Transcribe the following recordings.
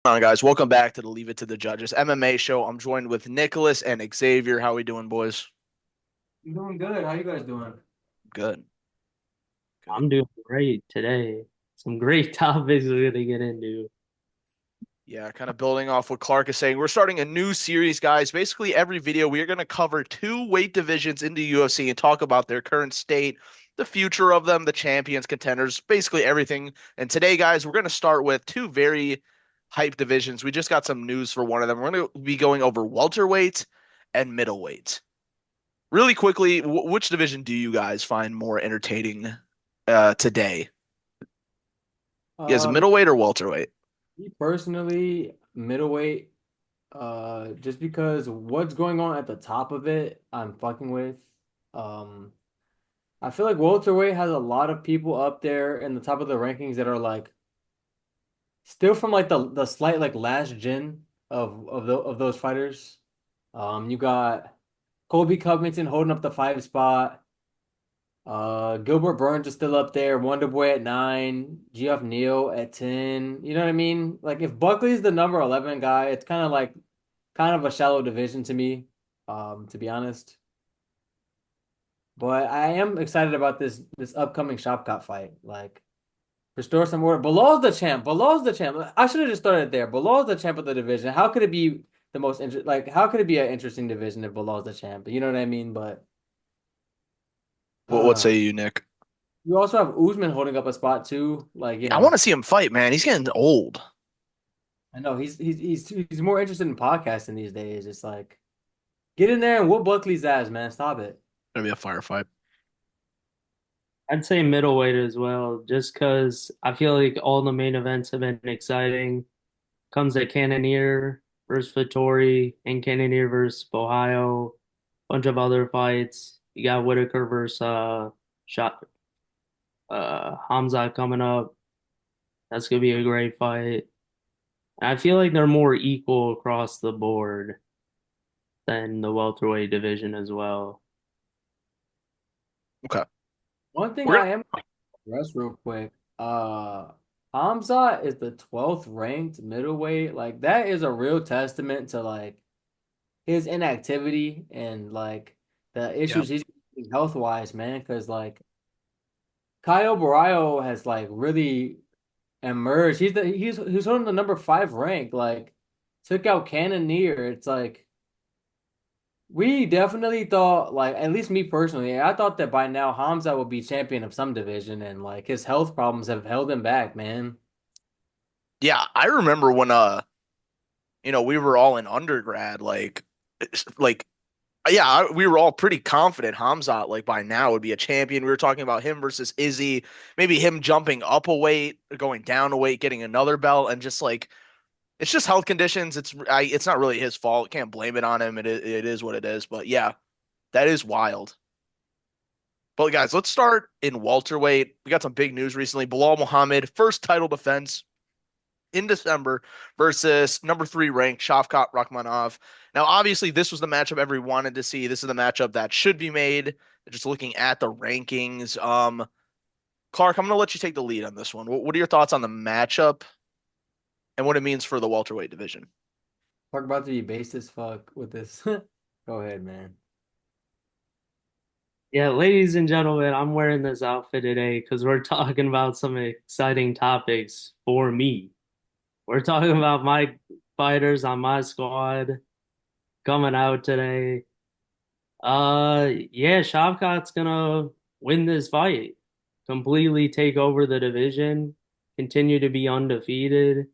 On, guys? Welcome back to the Leave It to the Judges MMA show. I'm joined with Nicholas and Xavier. How we doing, boys? I'm doing good. How you guys doing? Good. Good. I'm doing great today. Some great topics we're gonna get into. Yeah, kind of building off what Clark is saying. We're starting a new series, guys. Basically, every video we are going to cover two weight divisions in the UFC and talk about their current state, the future of them, the champions, contenders, basically everything. And today, guys, we're going to start with two very hype divisions. We just got some news for one of them. We're going to be going over welterweight and middleweight. Really quickly, which division do you guys find more entertaining today? You guys, Um, middleweight or welterweight? Me personally, middleweight, just because what's going on at the top of it, I'm fucking with. Um, I feel like welterweight has a lot of people up there in the top of the rankings that are like still from like the slight like last gen of those fighters. You got Colby Covington holding up the five spot. Gilbert Burns is still up there. Wonder Boy at 9. Geoff Neal at 10. You know what I mean? Like if Buckley's the number 11 guy, it's kind of like kind of a shallow division to me, to be honest. But I am excited about this upcoming Shopcop fight. Like restore some order. Below the champ. Below the champ. I should have just started there. Below the champ of the division. How could it be the most like how could it be an interesting division if Beloh's the champ? You know what I mean? But What uh say you, Nick? you also have Usman holding up a spot too. Like, you I want know. to see him fight, man. He's getting old. I know he's more interested in podcasting these days. It's like get in there and whoop Buckley's ass, man. Stop it. Gonna be a firefight. I'd say middleweight as well, just because I feel like all the main events have been exciting. Comes at Cannonier versus Vettori and Cannonier versus Ohio, bunch of other fights. You got Whitaker versus Shot Hamza coming up. That's gonna be a great fight. And I feel like they're more equal across the board than the welterweight division as well. Okay. One thing We're I gonna am address real quick. Hamza is the 12th ranked middleweight. Like that is a real testament to like his inactivity and like the yeah. issues he's health wise, man. Because like Kyle Barrio has like really emerged. He's holding the number 5 rank. Like took out Cannonier. It's like. We definitely thought, like, at least me personally, I thought that by now Hamza would be champion of some division, and like his health problems have held him back, man. Yeah, I remember when we were all in undergrad, like yeah, we were all pretty confident Hamzat like by now would be a champion. We were talking about him versus Izzy, maybe him jumping up a weight, going down a weight, getting another belt, and just like it's just health conditions. It's not really his fault. Can't blame it on him. It is what it is. But yeah, that is wild. But guys, let's start in welterweight. We got some big news recently. Bilal Muhammad, first title defense in December versus number 3 ranked Shavkat Rakhmonov. Now, obviously, this was the matchup everyone wanted to see. This is the matchup that should be made. Just looking at the rankings. Clark, I'm going to let you take the lead on this one. What are your thoughts on the matchup and what it means for the welterweight division? Talk about to be base as fuck with this. Go ahead, man. Yeah, ladies and gentlemen, I'm wearing this outfit today because we're talking about some exciting topics for me. We're talking about my fighters on my squad coming out today. Yeah, Shavkat's gonna win this fight, completely take over the division, continue to be undefeated,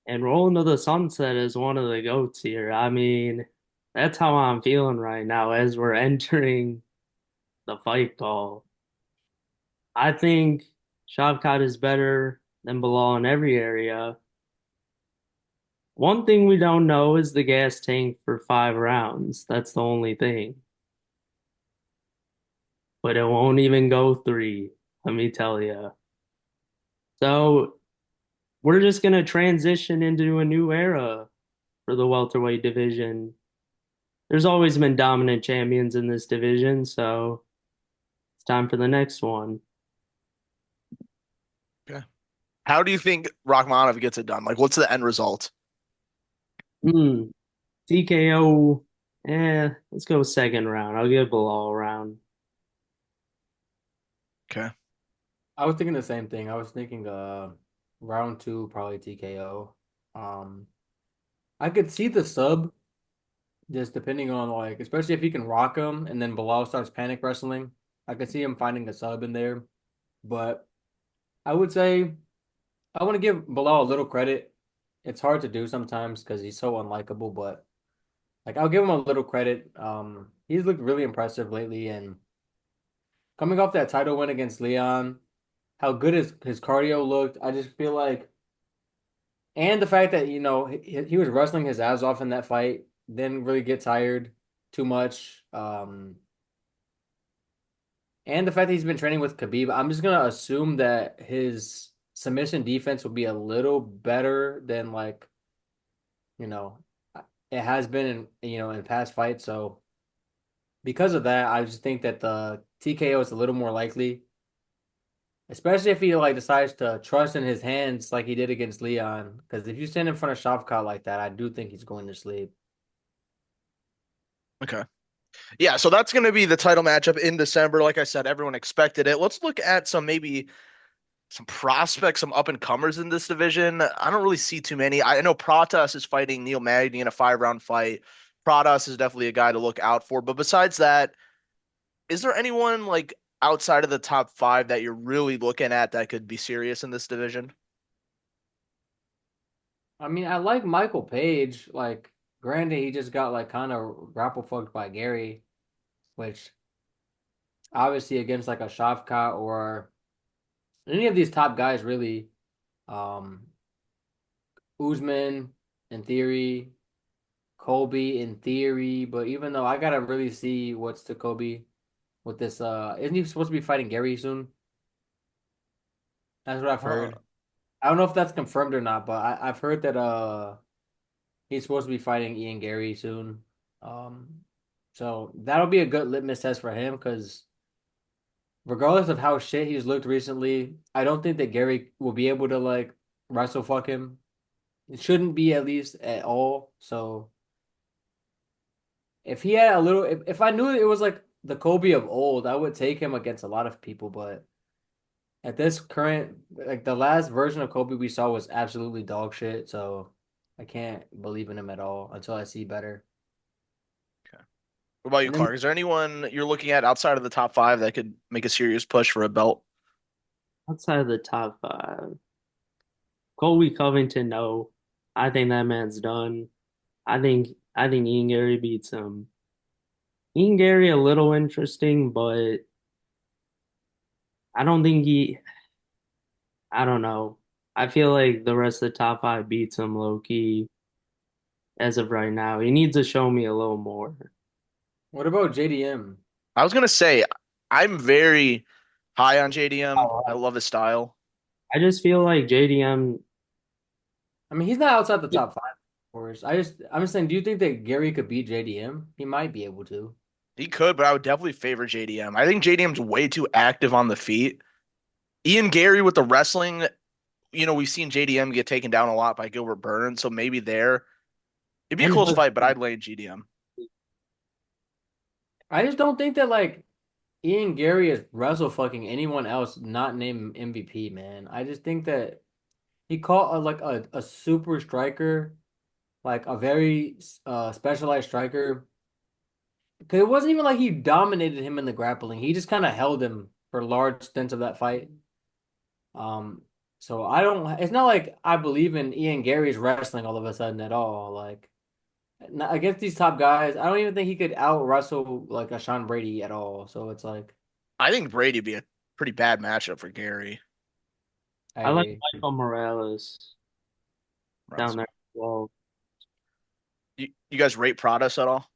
and roll into the sunset as one of the GOATs here. I mean, that's how I'm feeling right now as we're entering the fight call. I think Shavkat is better than Bilal in every area. One thing we don't know is the gas tank for 5 rounds. That's the only thing. But it won't even go 3, let me tell you. So we're just gonna transition into a new era for the welterweight division. There's always been dominant champions in this division, so it's time for the next one. Okay. How do you think Rachmanov gets it done? Like, what's the end result? Hmm. TKO. Let's go second round. I'll give Bilal a round. Okay. I was thinking the same thing. I was thinking round two probably TKO. Um I could see the sub just depending on like especially if he can rock him and then Bilal starts panic wrestling. I could see him finding a sub in there. But I would say I want to give Bilal a little credit. It's hard to do sometimes because he's so unlikable, but like I'll give him a little credit. He's looked really impressive lately and coming off that title win against Leon, how good his cardio looked. I just feel like and the fact that, he was wrestling his ass off in that fight, didn't really get tired too much. And the fact that he's been training with Khabib, I'm just gonna assume that his submission defense will be a little better than like, you know, it has been in past fights. So because of that, I just think that the TKO is a little more likely, especially if he like decides to trust in his hands like he did against Leon. Because if you stand in front of Shavkat like that, I do think he's going to sleep. Okay. Yeah, so that's going to be the title matchup in December. Like I said, everyone expected it. Let's look at some prospects, some up and comers in this division. I don't really see too many. I know Pratas is fighting Neil Magny in a 5 round fight. Pratas is definitely a guy to look out for. But besides that, is there anyone like outside of the top five that you're really looking at that could be serious in this division? I mean, I like Michael Page. Like, granted, he just got like kind of grapple fucked by Gary, which obviously against like a Shavkat or any of these top guys, really. Um, Usman in theory, Colby in theory, but even though I gotta really see what's to Kobe with this, isn't he supposed to be fighting Gary soon? That's what I've Uh, heard. I don't know if that's confirmed or not, but I've heard that he's supposed to be fighting Ian Gary soon. Um, so that'll be a good litmus test for him because regardless of how shit he's looked recently, I don't think that Gary will be able to like wrestle fuck him. It shouldn't be at least at all. So if he had a little, if I knew it was like the Kobe of old, I would take him against a lot of people. But at this current, like the last version of Kobe we saw was absolutely dog shit. So I can't believe in him at all until I see better. what about you, And then Clark? Is there anyone you're looking at outside of the top five that could make a serious push for a belt? Outside of the top five, Colby Covington, no. I think that man's done. I think Ian Gary beats him. Ian Gary a little interesting, but I don't think he. I don't know. I feel like the rest of the top five beats him low key as of right now. He needs to show me a little more. what about JDM? I was gonna say I'm very high on JDM. I Oh, love his style. I just feel like JDM. I mean, he's not outside the top five, of course. I'm just saying, do you think that Gary could beat JDM? He might be able to. He could, but I would definitely favor JDM. I think JDM's way too active on the feet. Ian Gary with the wrestling, we've seen JDM get taken down a lot by Gilbert Burns, so maybe there it'd be a And close fight, but I'd lay GDM. I just don't think that like Ian Gary is wrestle fucking anyone else not named MVP, man. I just think that he caught a super striker, like a very specialized striker. Because it wasn't even like he dominated him in the grappling. He just kind of held him for large stints of that fight. Um, so I don't. It's not like I believe in Ian Gary's wrestling all of a sudden at all. Like against these top guys, I don't even think he could out wrestle like a Sean Brady at all. So it's like I think Brady would be a pretty bad matchup for Gary. I I like agree. Michael Morales down Runs. there. Well, You guys rate Pradas at all?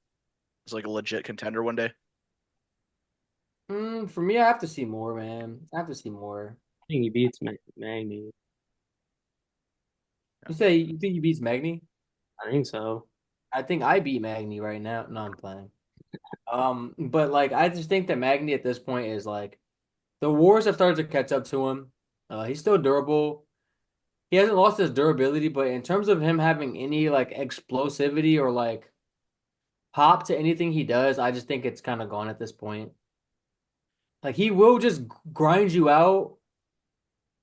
It's like a legit contender one day. For me, I have to see more, man. I have to see more. I think he beats Magny. You say you think he beats Magny? I think so. I think I beat Magny right now. No, I'm playing. But like I just think that Magny at this point is like the wars have started to catch up to him. He's still durable. he hasn't lost his durability, but in terms of him having any like explosivity or like pop to anything he does, I just think it's kind of gone at this point. Like he will just grind you out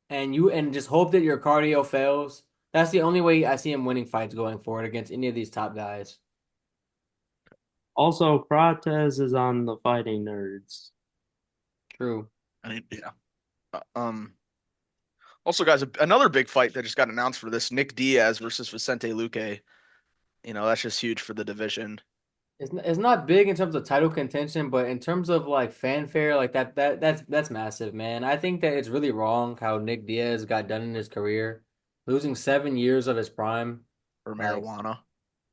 and just hope that your cardio fails. That's the only way I see him winning fights going forward against any of these top guys. Also, Prates is on the Fighting Nerds. True. I mean, yeah. Also, guys, another big fight that just got announced for this: Nick Diaz versus Vicente Luque. That's just huge for the division. It's not big in terms of title contention, but in terms of like fanfare, like that's massive, man. I think that it's really wrong how Nick Diaz got done in his career, losing 7 years of his prime, Or like marijuana.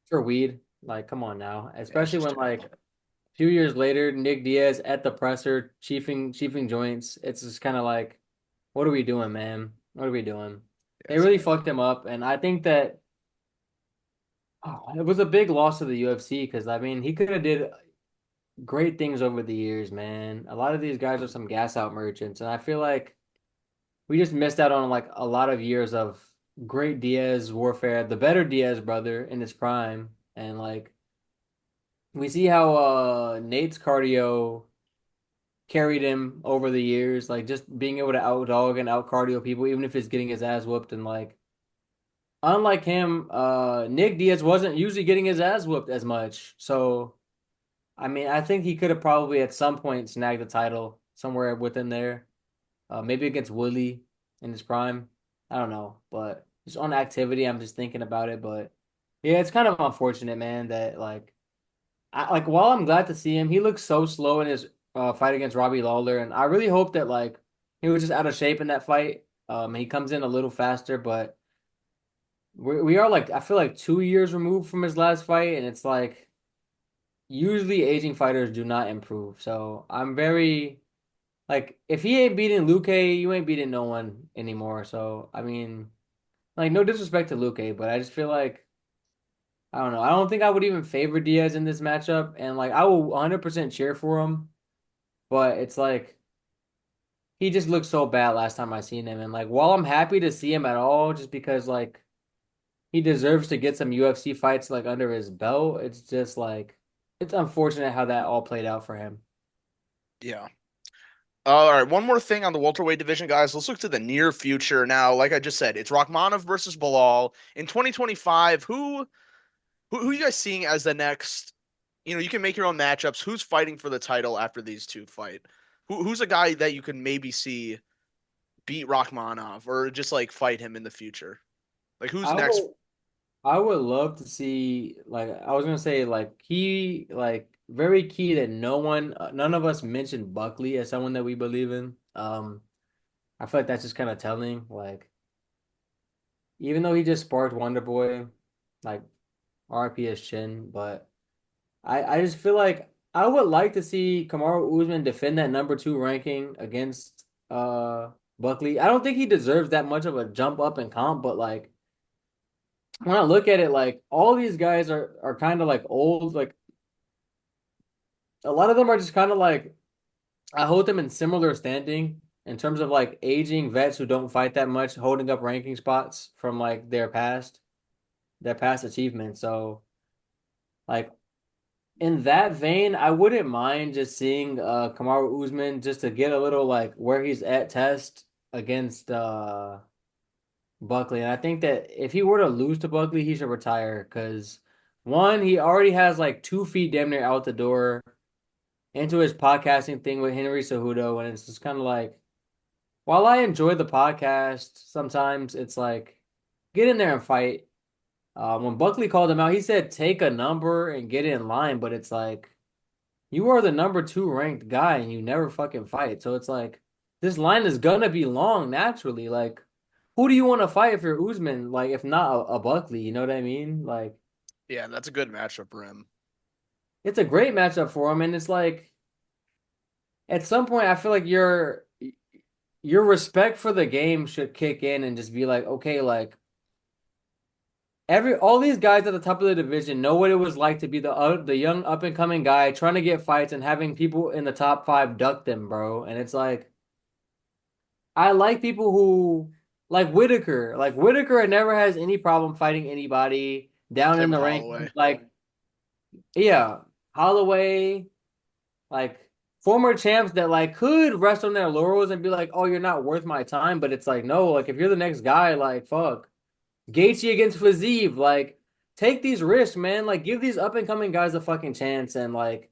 for weed. Like, come on now. Yeah, it's Especially just when like terrible. a few years later, Nick Diaz at the presser, chiefing joints. It's just kind of like, what are we doing, man? What are we doing? Yeah, They really fucked him up, and I think that it was a big loss to the UFC because I mean he could have did great things over the years, man. A lot of these guys are some gas out merchants, and I feel like we just missed out on like a lot of years of great Diaz warfare, the better Diaz brother in his prime, and like we see how Nate's cardio carried him over the years, like just being able to outdog and out cardio people, even if he's getting his ass whooped, and like unlike him, Nick Diaz wasn't usually getting his ass whooped as much, so. I mean, I think he could have probably at some point snagged the title somewhere within there. Maybe against Woodley in his prime. I don't know, but just on activity, I'm just thinking about it. But yeah, it's kind of unfortunate, man, that like while I'm glad to see him, he looks so slow in his fight against Robbie Lawler, and I really hope that like he was just out of shape in that fight. He comes in a little faster, but we are like I feel like 2 years removed from his last fight, and it's like usually aging fighters do not improve. So I'm very like if he ain't beating Luque, you ain't beating no one anymore. So I mean, like no disrespect to Luque, but I just feel like I don't know. I don't think I would even favor Diaz in this matchup, and like I will 100% cheer for him. But it's like he just looked so bad last time I seen him, and like while I'm happy to see him at all, just because like he deserves to get some UFC fights like under his belt, it's just like it's unfortunate how that all played out for him. Yeah. All right, one more thing on the welterweight division, guys. Let's look to the near future now. Like I just said, it's Rakhmonov versus Bilal in 2025. Who are you guys seeing as the next? You can make your own matchups. Who's fighting for the title after these two fight? Who's a guy that you can maybe see beat Rakhmonov or just like fight him in the future? Like who's I next? would I would love to see like I was gonna say like key like very key that none of us mentioned Buckley as someone that we believe in. I feel like that's just kind of telling. Like even though he just sparked Wonder Boy, like RP his chin, but I just feel like I would like to see Kamaru Usman defend that number two ranking against Buckley. I don't think he deserves that much of a jump up in comp, but like when I look at it, like all these guys are kind of like old. Like a lot of them are just kind of like I hold them in similar standing in terms of like aging vets who don't fight that much, holding up ranking spots from like their past achievements. So like in that vein, I wouldn't mind just seeing Kamaru Usman just to get a little like where he's at test against Buckley. And I think that if he were to lose to Buckley, he should retire because one, he already has like 2 feet damn near out the door into his podcasting thing with Henry Cejudo, and it's just kind of like, while I enjoy the podcast, sometimes it's like, get in there and fight. When Buckley called him out, he said take a number and get in line, but it's like you are the number two ranked guy and you never fucking fight. So it's like this line is gonna be long naturally. Like, who do you want to fight if you're Usman? Like, if not a Buckley, you know what I mean? Like, Yeah, that's a good matchup for him. it's a great matchup for him, and it's like at some point I feel like your respect for the game should kick in and just be like, okay, like all these guys at the top of the division know what it was like to be the young up and coming guy trying to get fights and having people in the top five duck them, bro. And it's like I like people who like Whitaker. Like Whitaker never has any problem fighting anybody down in Same the with ranking. Holloway. Like, yeah, Holloway, like former champs that like could rest on their laurels and be like, oh, you're not worth my time. But it's like, no, like if you're the next guy, like fuck. Gaethje against Fiziev, like take these risks, man. Like give these up and coming guys a fucking chance and like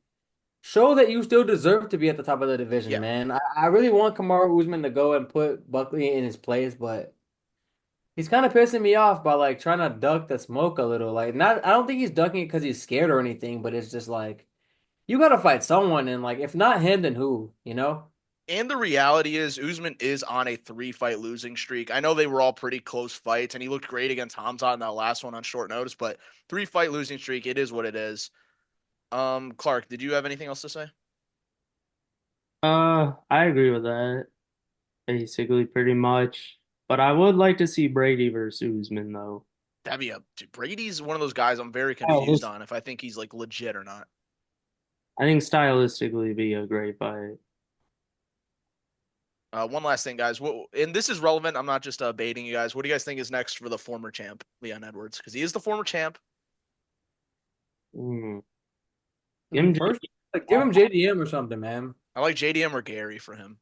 show that you still deserve to be at the top of the division, Yeah. man. I really want Kamaru Usman to go and put Buckley in his place, but he's kind of pissing me off by like trying to duck the smoke a little. Like not I don't think he's ducking it because he's scared or anything, but it's just like you gotta fight someone and like if not him, then who, you know? And the reality is, Usman is on a 3-fight losing streak. I know they were all pretty close fights, and he looked great against Hamza in that last one on short notice, but 3-fight losing streak, it is what it is. Clark, did you have anything else to say? I agree with that, basically, pretty much. But I would like to see Brady versus Usman, though. That'd be a dude, Brady's one of those guys I'm very confused Stylis- on if I think he's like legit or not. I think stylistically be a great fight. One last thing, guys. And this is relevant. I'm not just baiting you guys. What do you guys think is next for the former champ, Leon Edwards? Because he is the former champ. Mm. Give him First, like give him JDM or something, man. I like JDM or Gary for him.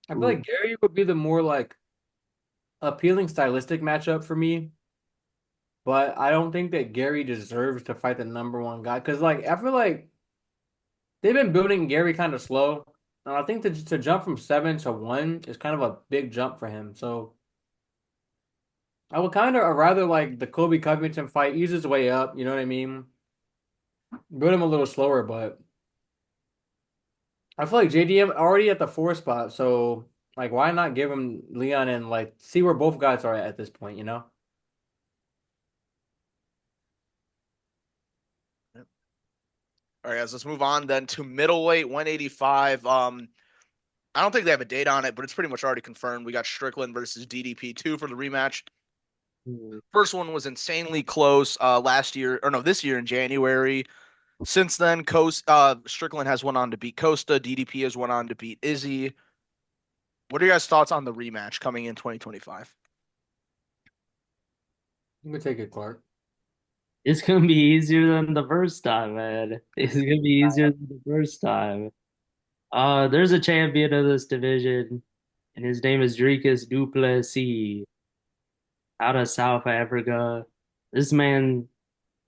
I feel like Gary would be the more like appealing stylistic matchup for me, but I don't think that Gary deserves to fight the number one guy because like I feel like they've been building Gary kind of slow, and I think to jump from 7 to 1 is kind of a big jump for him. So I would kind of rather like the Kobe Covington fight ease his way up. You know what I mean? Build him a little slower, but I feel like JDM already at the 4 spot, so like why not give him Leon and like see where both guys are at this point? You know? All right, guys, let's move on then to middleweight 185. I don't think they have a date on it, but it's pretty much already confirmed. We got Strickland versus DDP2 for the rematch. First one was insanely close last year, or no, this year in January. Since then, Strickland has went on to beat Costa. DDP has went on to beat Izzy. What are your guys' thoughts on the rematch coming in 2025? You can take it, Clark. It's gonna be easier than the first time, man. It's gonna be easier than the first time. There's a champion of this division, and his name is Dricus du Plessis out of South Africa. This man,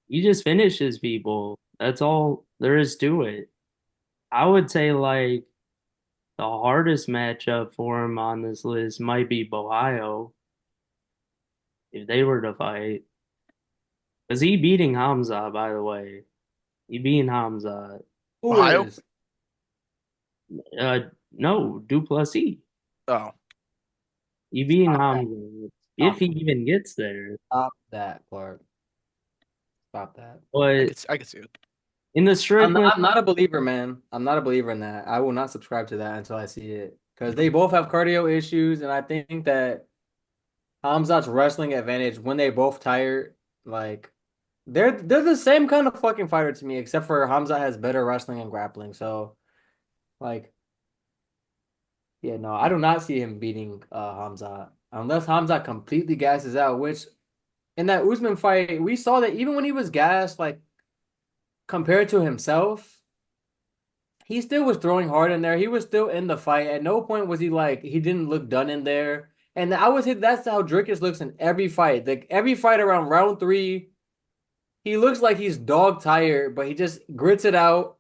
he just finishes people. That's all there is to it. I would say like the hardest matchup for him on this list might be Ohio if they were to fight. Because he beating Hamza, by the way. He beating Hamza. Who Ohio? is? Uh, no, Duplessis. Oh, He beating Stop that. Hamza if he even gets there. Stop that, Clark. Stop that. But I could see it. in the Strickland, I'm not a believer, man. I'm not a believer in that. I will not subscribe to that until I see it. Because they both have cardio issues, and I think that Hamzat's wrestling advantage when they both tired, like they're the same kind of fucking fighter to me, except for Hamzat has better wrestling and grappling. So like yeah, no, I do not see him beating Hamzat unless Hamzat completely gasses out, which in that Usman fight, we saw that even when he was gassed, like compared to himself, he still was throwing hard in there. He was still in the fight. At no point was he like he didn't look done in there. And I would say that's how Dricus looks in every fight. Like every fight around round 3, he looks like he's dog tired, but he just grits it out.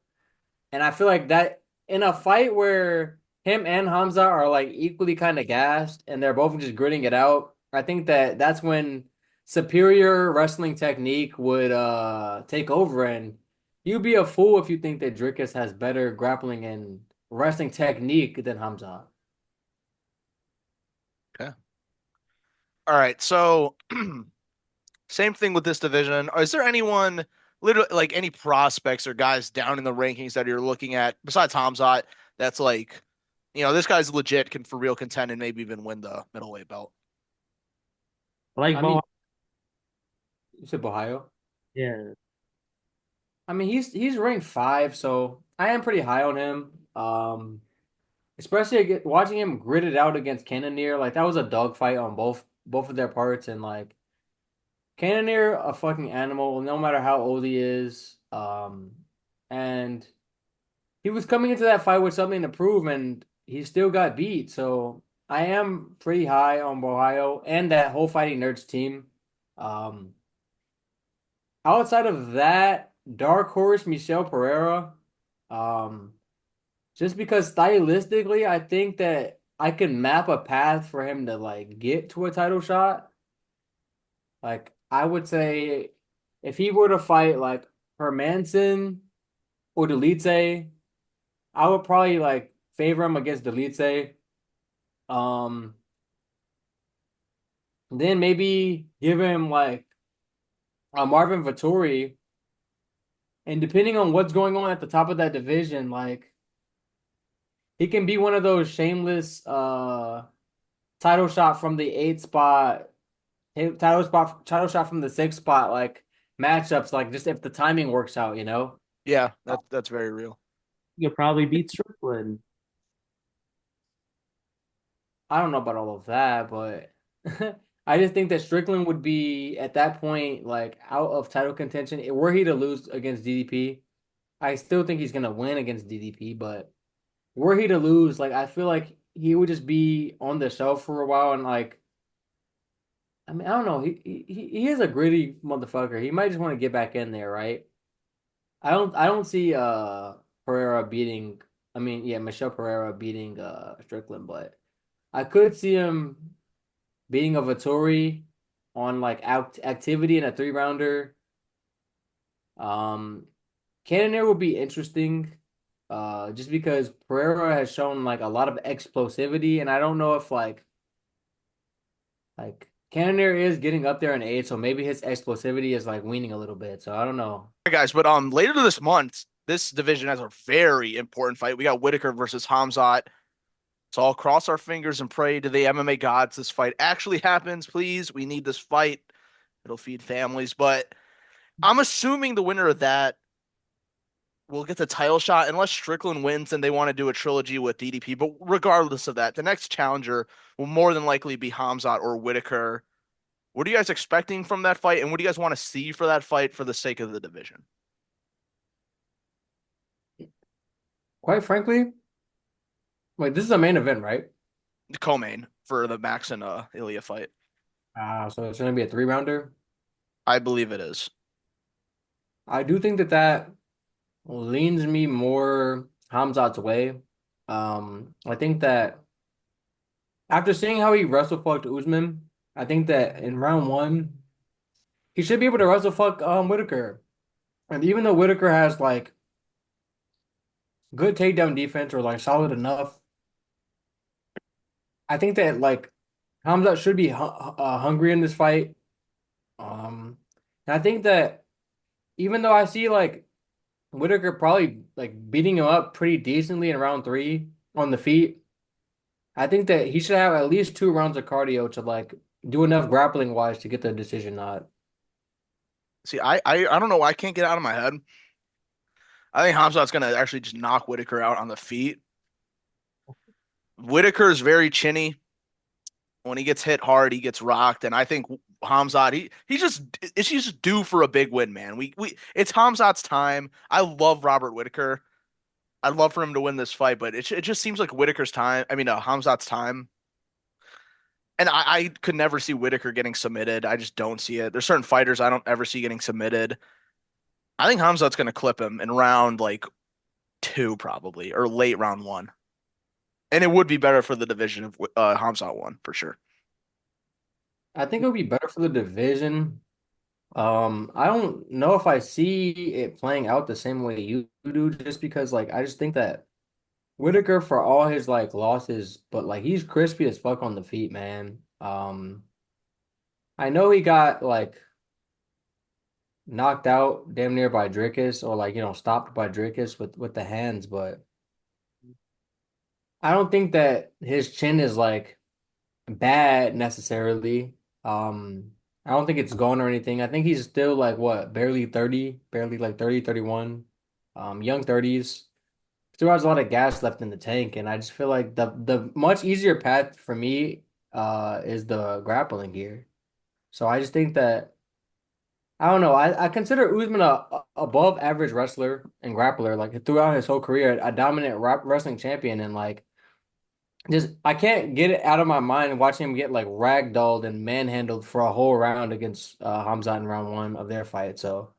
And I feel like that in a fight where him and Hamza are like equally kind of gassed and they're both just gritting it out, I think that that's when superior wrestling technique would take over. And you'd be a fool if you think that Dricus has better grappling and wrestling technique than Hamza. Okay. All right. So same thing with this division. Is there anyone, literally, like any prospects or guys down in the rankings that you're looking at besides Hamzat that's like, this guy's legit, can for real contend and maybe even win the middleweight belt? like I Bo, mean, you said Ohio. yeah, I mean, he's ranked 5, so I am pretty high on him. especially watching him grit it out against Cannonier. Like that was a dogfight on both of their parts, and like Cannonier, a fucking animal, no matter how old he is. And he was coming into that fight with something to prove, and he still got beat. So I am pretty high on Ohio and that whole Fighting Nerds team. Um, Outside of that, dark horse Michel Pereira. Um, just because stylistically, I think that I can map a path for him to like get to a title shot. Like I would say, if he were to fight like Hermanson or Delite, I would probably like favor him against Delite. Um, then maybe give him like a Marvin Vettori, and depending on what's going on at the top of that division, like he can be one of those shameless title shot from the eighth spot, title shot from the sixth spot, like matchups, like just if the timing works out, you know. Yeah, that's very real. You could probably beat Strickland. I don't know about all of that, but I just think that Strickland would be at that point like out of title contention. Were he to lose against DDP, I still think he's gonna win against DDP, but were he to lose, like I feel like he would just be on the shelf for a while and like I mean I don't know. He is a gritty motherfucker. He might just want to get back in there, right? I don't see Pereira beating I mean, yeah, Michelle Pereira beating Strickland, but I could see him beating a Vittori on like activity in a 3 rounder. Um Cannonier will be interesting just because Pereira has shown like a lot of explosivity and I don't know if like Cannonier is getting up there in age, so maybe his explosivity is like weaning a little bit. So I don't know. Hey guys, but later this month, this division has a very important fight. We got Whitaker versus Hamzat. So I'll cross our fingers and pray to the MMA gods this fight actually happens, please. We need this fight. It'll feed families, but I'm assuming the winner of that will get the title shot unless Strickland wins and they want to do a trilogy with DDP. But regardless of that, the next challenger will more than likely be Hamzat or Whitaker. What are you guys expecting from that fight, and what do you guys want to see for that fight for the sake of the division? Quite frankly, like this is a main event, right? The co-main for the Max and Ilya fight. So it's gonna be a 3 rounder. I believe it is. I do think that that leans me more Hamzat's way. I think that after seeing how he wrestle fucked Usman, I think that in round one, he should be able to wrestle fuck Whitaker. And even though Whitaker has like good takedown defense or like solid enough, I think that like Hamzat should be hungry in this fight. Um, and I think that even though I see like Whitaker probably like beating him up pretty decently in round three on the feet, I think that he should have at least 2 rounds of cardio to like do enough grappling wise to get the decision nod. See, I don't know. I can't get out of my head. I think Hamzat's gonna actually just knock Whitaker out on the feet. Whitaker is very chinny. When he gets hit hard, he gets rocked, and I think Hamzat he just it's just due for a big win, man. We it's Hamzat's time. I love Robert Whitaker. I'd love for him to win this fight, but it just seems like Whitaker's time. I mean, Hamzat's time. And I could never see Whitaker getting submitted. I just don't see it. There's certain fighters I don't ever see getting submitted. I think Hamzat's going to clip him in round like two, probably, or late round one. And it would be better for the division if Hamzat won, for sure. I think it would be better for the division. I don't know if I see it playing out the same way you do, just because like I just think that Whitaker for all his like losses, but like he's crispy as fuck on the feet, man. I know he got like knocked out damn near by Dricus or like stopped by Dricus with the hands, but I don't think that his chin is like bad necessarily. I don't think it's gone or anything. I think he's still like what, barely 30, barely like 30, 31, young 30s. still has a lot of gas left in the tank, and I just feel like the much easier path for me is the grappling gear. So I just think that I don't know. I consider Usman a above average wrestler and grappler. Like throughout his whole career, a dominant wrestling champion, and like just I can't get it out of my mind watching him get like ragdolled and manhandled for a whole round against Hamzat in round one of their fight. So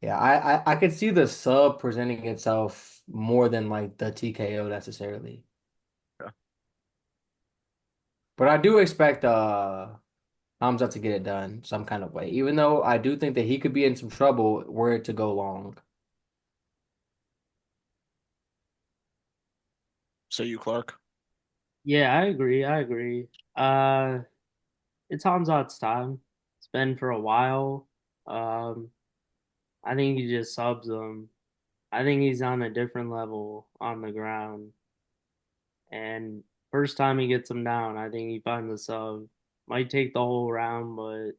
yeah, I could see the sub presenting itself more than like the TKO necessarily. Yeah. But I do expect Hamzat to get it done some kind of way, even though I do think that he could be in some trouble were it to go long. So you, Clark. Yeah, I agree. I agree. It's Hamzat's time. It's been for a while. Um, I think he just subs him. I think he's on a different level on the ground. And first time he gets him down, I think he finds a sub. Might take the whole round, but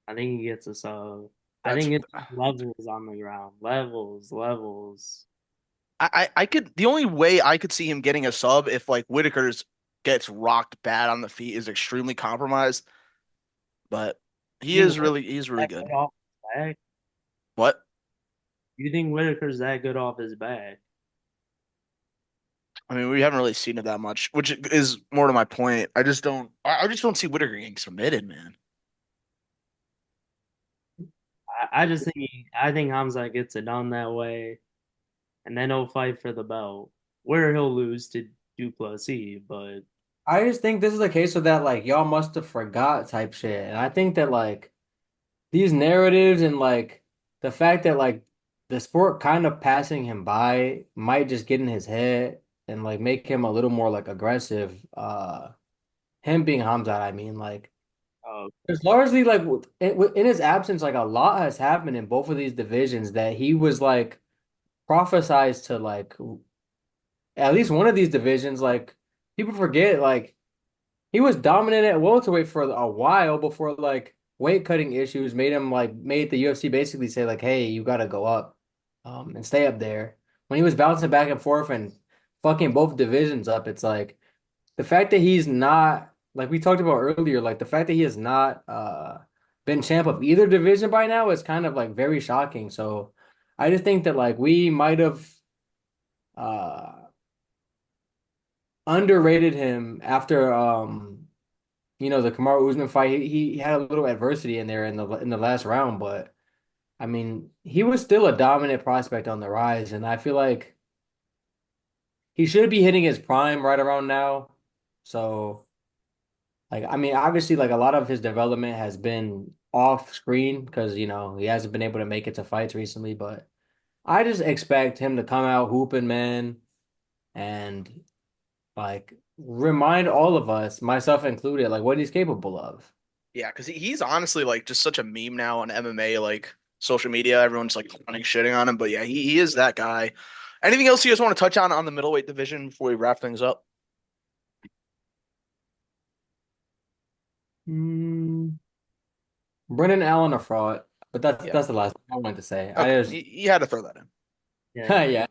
I think he gets a sub. I That's think it's levels on the ground. Levels, levels. I could the only way I could see him getting a sub if like Whitaker's gets rocked bad on the feet is extremely compromised, but You think he's really that good. good off his back? What? You think Whitaker's that good off his back? I mean, we haven't really seen it that much, which is more to my point. I just don't see Whitaker getting submitted, man. I just think I think Hamza gets it done that way, and then he'll fight for the belt, where he'll lose to Duplessis. But I just think this is a case of that like y'all must have forgot type shit. And I think that like these narratives and like the fact that like the sport kind of passing him by might just get in his head and like make him a little more like aggressive. Him being Hamzat, I mean, like uh, it's largely like in his absence, like a lot has happened in both of these divisions that he was like prophesized to like at least one of these divisions. Like people forget, like he was dominant at welterweight for a while before like weight cutting issues made him like made the UFC basically say like, hey, you gotta go up, and stay up there. When he was bouncing back and forth and fucking both divisions up, it's like the fact that he's not like we talked about earlier, like the fact that he has not been champ of either division by now is kind of like very shocking. So I just think that like we might have uh underrated him after the Kamaru Usman fight. He had a little adversity in there in the last round, but I mean he was still a dominant prospect on the rise, and I feel like he should be hitting his prime right around now. So like, I mean, obviously, like a lot of his development has been off screen because, he hasn't been able to make it to fights recently. But I just expect him to come out hooping, man, and like remind all of us, myself included, like what he's capable of. Yeah, because he's honestly like just such a meme now on MMA, like social media. Everyone's like running shitting on him, but yeah, he is that guy. Anything else you guys want to touch on the middleweight division before we wrap things up? Hmm. Brendan Allen a fraud, but that's Yeah. that's the last thing I wanted to say. Okay. I just, You had to throw that in. yeah, yeah,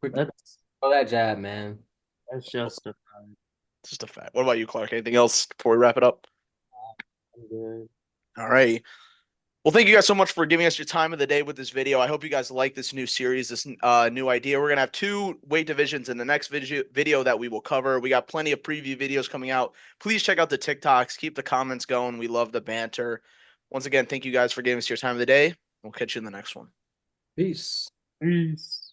quick that's throw that jab, man. that's just a It's just a fact. What about you, Clark? Anything else before we wrap it up? good. All right. Well, thank you guys so much for giving us your time of the day with this video. I hope you guys like this new series, this new idea. We're gonna have two weight divisions in the next video that we will cover. We got plenty of preview videos coming out. Please check out the TikToks. Keep the comments going. We love the banter. Once again, thank you guys for giving us your time of the day. We'll catch you in the next one. Peace. Peace.